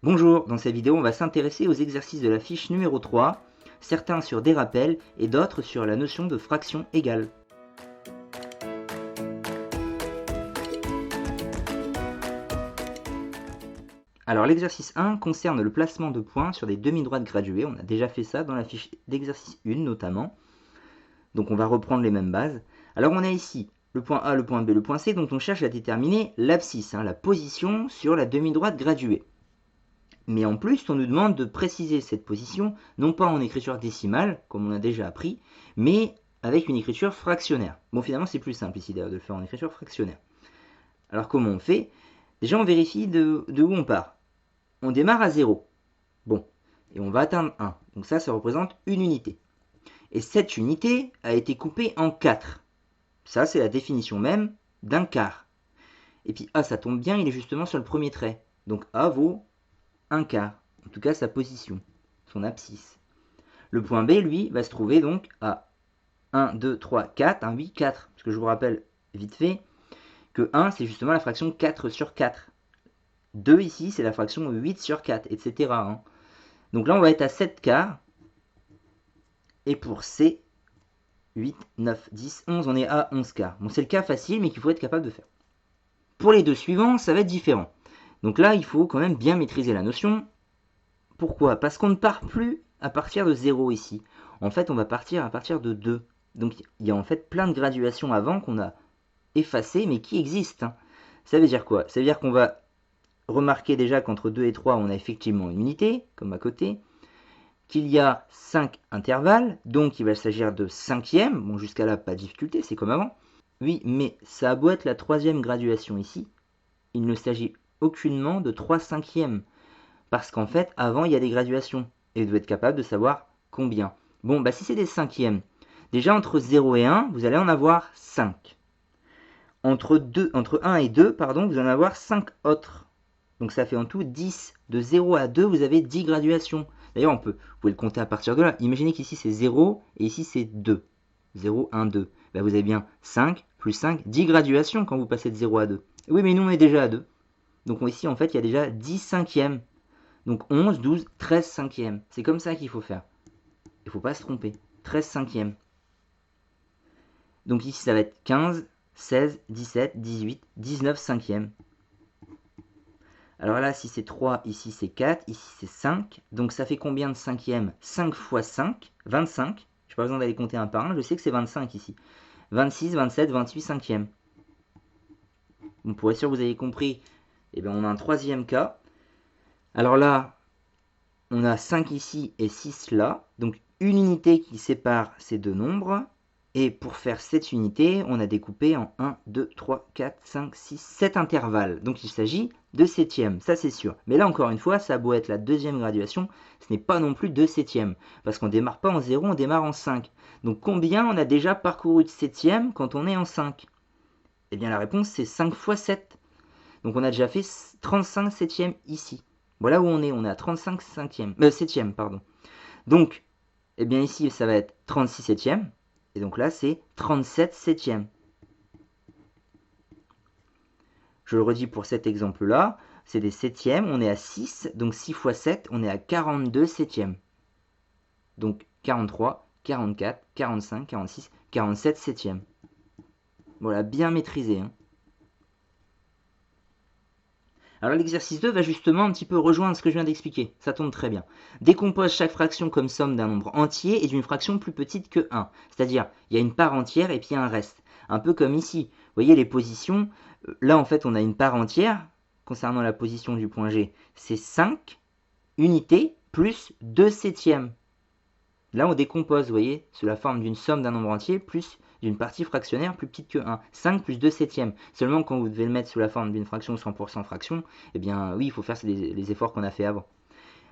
Bonjour, dans cette vidéo on va s'intéresser aux exercices de la fiche numéro 3, certains sur des rappels et d'autres sur la notion de fraction égale. Alors l'exercice 1 concerne le placement de points sur des demi-droites graduées, on a déjà fait ça dans la fiche d'exercice 1 notamment, donc on va reprendre les mêmes bases. Alors on a ici le point A, le point B, le point C, dont on cherche à déterminer l'abscisse, la position sur la demi-droite graduée. Mais en plus, on nous demande de préciser cette position, non pas en écriture décimale, comme on a déjà appris, mais avec une écriture fractionnaire. Bon, finalement, c'est plus simple ici d'ailleurs de le faire en écriture fractionnaire. Alors, comment on fait? Déjà, on vérifie de où on part. On démarre à 0. Bon, et on va atteindre 1. Donc ça représente une unité. Et cette unité a été coupée en 4. Ça, c'est la définition même d'un quart. Et puis A, ça tombe bien, il est justement sur le premier trait. Donc A vaut un quart, en tout cas sa position, son abscisse. Le point B, lui, va se trouver donc à 1, 2, 3, 4, 8, 4. Parce que je vous rappelle vite fait que 1, c'est justement la fraction 4 sur 4. 2 ici, c'est la fraction 8 sur 4, etc. Donc là, on va être à 7 quarts. Et pour C, 8, 9, 10, 11, on est à 11 quarts. Bon, c'est le cas facile, mais qu'il faut être capable de faire. Pour les deux suivants, ça va être différent. Donc là, il faut quand même bien maîtriser la notion. Pourquoi? Parce qu'on ne part plus à partir de 0 ici. En fait, on va partir à partir de 2. Donc il y a en fait plein de graduations avant qu'on a effacées, mais qui existent. Ça veut dire quoi? Ça veut dire qu'on va remarquer déjà qu'entre 2 et 3, on a effectivement une unité, comme à côté, qu'il y a 5 intervalles, donc il va s'agir de cinquième. Bon, jusqu'à là, pas de difficulté, c'est comme avant. Oui, mais ça a beau être la troisième graduation ici, il ne s'agit aucunement de 3 cinquièmes. Parce qu'en fait, avant, il y a des graduations. Et vous devez être capable de savoir combien. Bon, bah si c'est des cinquièmes, déjà entre 0 et 1, vous allez en avoir 5. Entre 1 et 2, pardon, vous allez en avoir 5 autres. Donc ça fait en tout 10. De 0 à 2, vous avez 10 graduations. D'ailleurs, vous pouvez le compter à partir de là. Imaginez qu'ici c'est 0 et ici c'est 2. 0, 1, 2. Bah, vous avez bien 5 plus 5, 10 graduations quand vous passez de 0 à 2. Oui, mais nous on est déjà à 2. Donc ici en fait il y a déjà 10 cinquièmes. Donc 11, 12, 13 cinquièmes. C'est comme ça qu'il faut faire. Il ne faut pas se tromper. 13 cinquièmes. Donc ici, ça va être 15, 16, 17, 18, 19 cinquièmes. Alors là, si c'est 3, ici c'est 4, ici c'est 5. Donc ça fait combien de cinquièmes? 5 fois 5, 25. Je n'ai pas besoin d'aller compter un par un, je sais que c'est 25 ici. 26, 27, 28 cinquièmes. Bon, pour être sûr que vous avez compris, eh bien, on a un troisième cas. Alors là, on a 5 ici et 6 là, donc une unité qui sépare ces deux nombres. Et pour faire cette unité, on a découpé en 1, 2, 3, 4, 5, 6, 7 intervalles. Donc il s'agit de septièmes, ça c'est sûr. Mais là encore une fois, ça a beau être la deuxième graduation, ce n'est pas non plus 2 septièmes. Parce qu'on ne démarre pas en 0, on démarre en 5. Donc combien on a déjà parcouru de septièmes quand on est en 5? Eh bien la réponse c'est 5 fois 7. Donc on a déjà fait 35 septièmes ici. Voilà où on est à 35 septièmes. Pardon. Donc, eh bien ici, ça va être 36 septièmes. Et donc là, c'est 37 septièmes. Je le redis pour cet exemple-là, c'est des septièmes, on est à 6, donc 6 fois 7, on est à 42 septièmes. Donc 43, 44, 45, 46, 47 septièmes. Voilà, bien maîtrisé. Alors l'exercice 2 va justement un petit peu rejoindre ce que je viens d'expliquer, ça tombe très bien. Décompose chaque fraction comme somme d'un nombre entier et d'une fraction plus petite que 1. C'est-à-dire, il y a une part entière et puis il y a un reste. Un peu comme ici. Vous voyez les positions, là en fait on a une part entière, concernant la position du point G, c'est 5 unités plus 2 septièmes. Là, on décompose, vous voyez, sous la forme d'une somme d'un nombre entier plus d'une partie fractionnaire plus petite que 1. 5 plus 2 septièmes. Seulement, quand vous devez le mettre sous la forme d'une fraction 100% fraction, eh bien, oui, il faut faire les efforts qu'on a fait avant.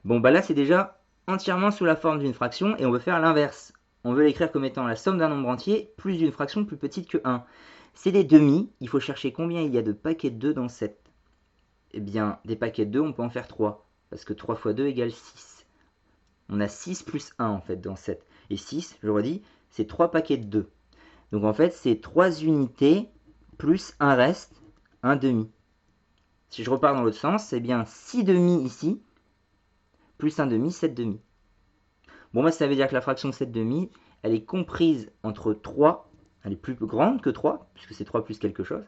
Bon, bah là, c'est déjà entièrement sous la forme d'une fraction et on veut faire l'inverse. On veut l'écrire comme étant la somme d'un nombre entier plus d'une fraction plus petite que 1. C'est des demi. Il faut chercher combien il y a de paquets de 2 dans 7. Eh bien, des paquets de 2, on peut en faire 3. Parce que 3 fois 2 égale 6. On a 6 plus 1 en fait dans 7. Et 6, je redis, c'est 3 paquets de 2. Donc en fait, c'est 3 unités plus un reste, un demi. Si je repars dans l'autre sens, c'est bien 6 demi ici, plus 1 demi, 7 demi. Bon, bah, ça veut dire que la fraction 7 demi, elle est comprise entre 3, elle est plus grande que 3, puisque c'est 3 plus quelque chose,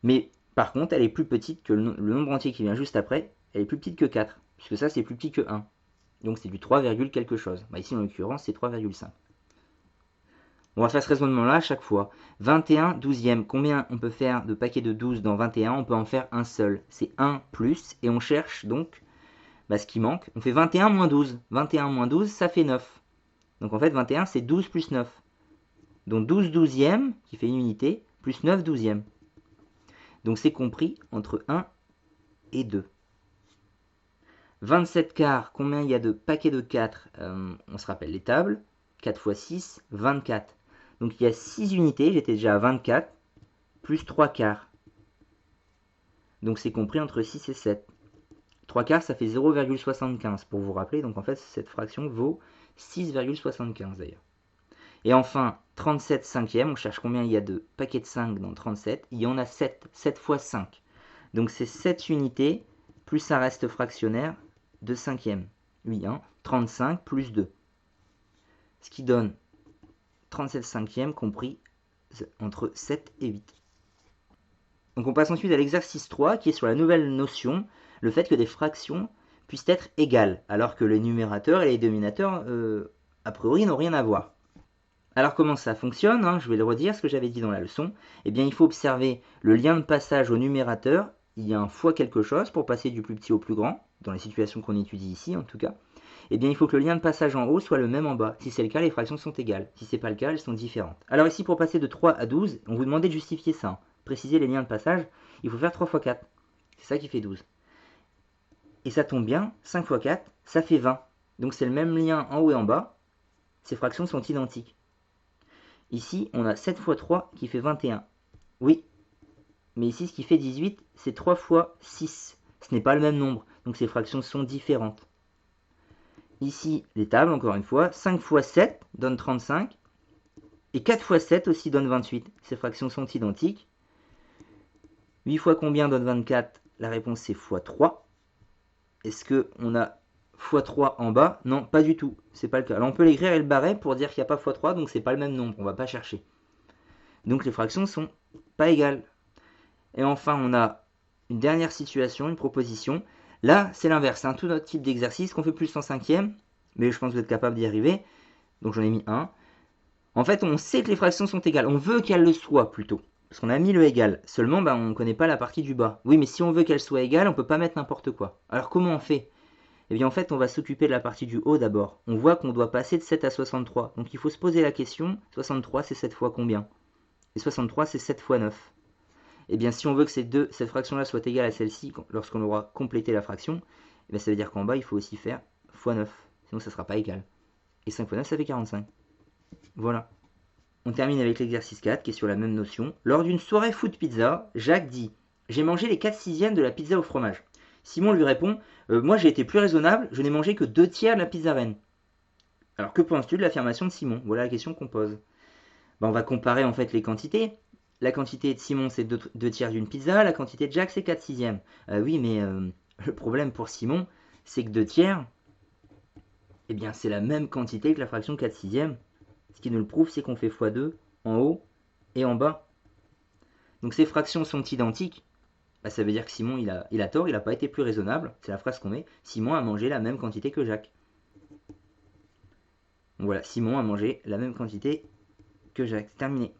mais par contre, elle est plus petite que le nombre entier qui vient juste après, elle est plus petite que 4, puisque ça, c'est plus petit que 1. Donc c'est du 3, quelque chose. Bah, ici, en l'occurrence, c'est 3,5. On va faire ce raisonnement-là à chaque fois. 21 douzièmes. Combien on peut faire de paquets de 12 dans 21? On peut en faire un seul. C'est 1 plus. Et on cherche donc ce qui manque. On fait 21 moins 12. 21 moins 12, ça fait 9. Donc en fait, 21, c'est 12 plus 9. Donc 12 douzièmes, qui fait une unité, plus 9 douzièmes. Donc c'est compris entre 1 et 2. 27 quarts, combien il y a de paquets de 4? On se rappelle les tables. 4 fois 6, 24. Donc il y a 6 unités, j'étais déjà à 24, plus 3 quarts. Donc c'est compris entre 6 et 7. 3 quarts, ça fait 0,75 pour vous rappeler. Donc en fait, cette fraction vaut 6,75 d'ailleurs. Et enfin, 37 cinquièmes, on cherche combien il y a de paquets de 5 dans 37. Il y en a 7, 7 fois 5. Donc c'est 7 unités, plus ça reste fractionnaire de cinquième. Oui, 35 plus 2. Ce qui donne 37 cinquièmes compris entre 7 et 8. Donc on passe ensuite à l'exercice 3 qui est sur la nouvelle notion, le fait que des fractions puissent être égales, alors que les numérateurs et les dénominateurs, a priori, n'ont rien à voir. Alors comment ça fonctionne? Je vais le redire, ce que j'avais dit dans la leçon. Eh bien, il faut observer le lien de passage au numérateur. Il y a un fois quelque chose pour passer du plus petit au plus grand, dans les situations qu'on étudie ici en tout cas. Eh bien, il faut que le lien de passage en haut soit le même en bas. Si c'est le cas, les fractions sont égales. Si ce n'est pas le cas, elles sont différentes. Alors ici, pour passer de 3 à 12, on vous demandait de justifier ça. Préciser les liens de passage, il faut faire 3 fois 4. C'est ça qui fait 12. Et ça tombe bien, 5 fois 4, ça fait 20. Donc c'est le même lien en haut et en bas. Ces fractions sont identiques. Ici, on a 7 fois 3 qui fait 21. Oui, mais ici, ce qui fait 18, c'est 3 fois 6. Ce n'est pas le même nombre, donc ces fractions sont différentes. Ici, les tables, encore une fois, 5 fois 7 donne 35, et 4 fois 7 aussi donne 28. Ces fractions sont identiques. 8 fois combien donne 24? La réponse c'est fois 3. Est-ce qu'on a fois 3 en bas? Non, pas du tout, c'est pas le cas. Alors on peut l'écrire et le barrer pour dire qu'il n'y a pas fois 3, donc c'est pas le même nombre, on va pas chercher. Donc les fractions sont pas égales. Et enfin, on a une dernière situation, une proposition. Là, c'est l'inverse, tout notre type d'exercice qu'on fait plus en cinquième, mais je pense que vous êtes capable d'y arriver. Donc j'en ai mis 1. En fait, on sait que les fractions sont égales. On veut qu'elles le soient plutôt. Parce qu'on a mis le égal. Seulement, on ne connaît pas la partie du bas. Oui, mais si on veut qu'elles soient égales, on ne peut pas mettre n'importe quoi. Alors comment on fait? Eh bien, en fait, on va s'occuper de la partie du haut d'abord. On voit qu'on doit passer de 7 à 63. Donc il faut se poser la question, 63, c'est 7 fois combien? Et 63, c'est 7 fois 9. Eh bien, si on veut que cette fraction-là soit égale à celle-ci, lorsqu'on aura complété la fraction, eh bien, ça veut dire qu'en bas, il faut aussi faire fois 9. Sinon, ça ne sera pas égal. Et 5 fois 9, ça fait 45. Voilà. On termine avec l'exercice 4 qui est sur la même notion. Lors d'une soirée foot pizza, Jacques dit « J'ai mangé les 4/6 de la pizza au fromage ». Simon lui répond « Moi j'ai été plus raisonnable, je n'ai mangé que 2/3 de la pizza reine ». Alors que penses-tu de l'affirmation de Simon? Voilà la question qu'on pose. On va comparer en fait les quantités. La quantité de Simon c'est 2/3 d'une pizza, la quantité de Jacques c'est 4/6. Oui, mais le problème pour Simon, c'est que 2/3, eh bien c'est la même quantité que la fraction 4/6. Ce qui nous le prouve, c'est qu'on fait x2 en haut et en bas. Donc ces fractions sont identiques. Ça veut dire que Simon il a tort, il n'a pas été plus raisonnable. C'est la phrase qu'on met. Simon a mangé la même quantité que Jacques. Donc voilà, Simon a mangé la même quantité que Jacques. C'est terminé.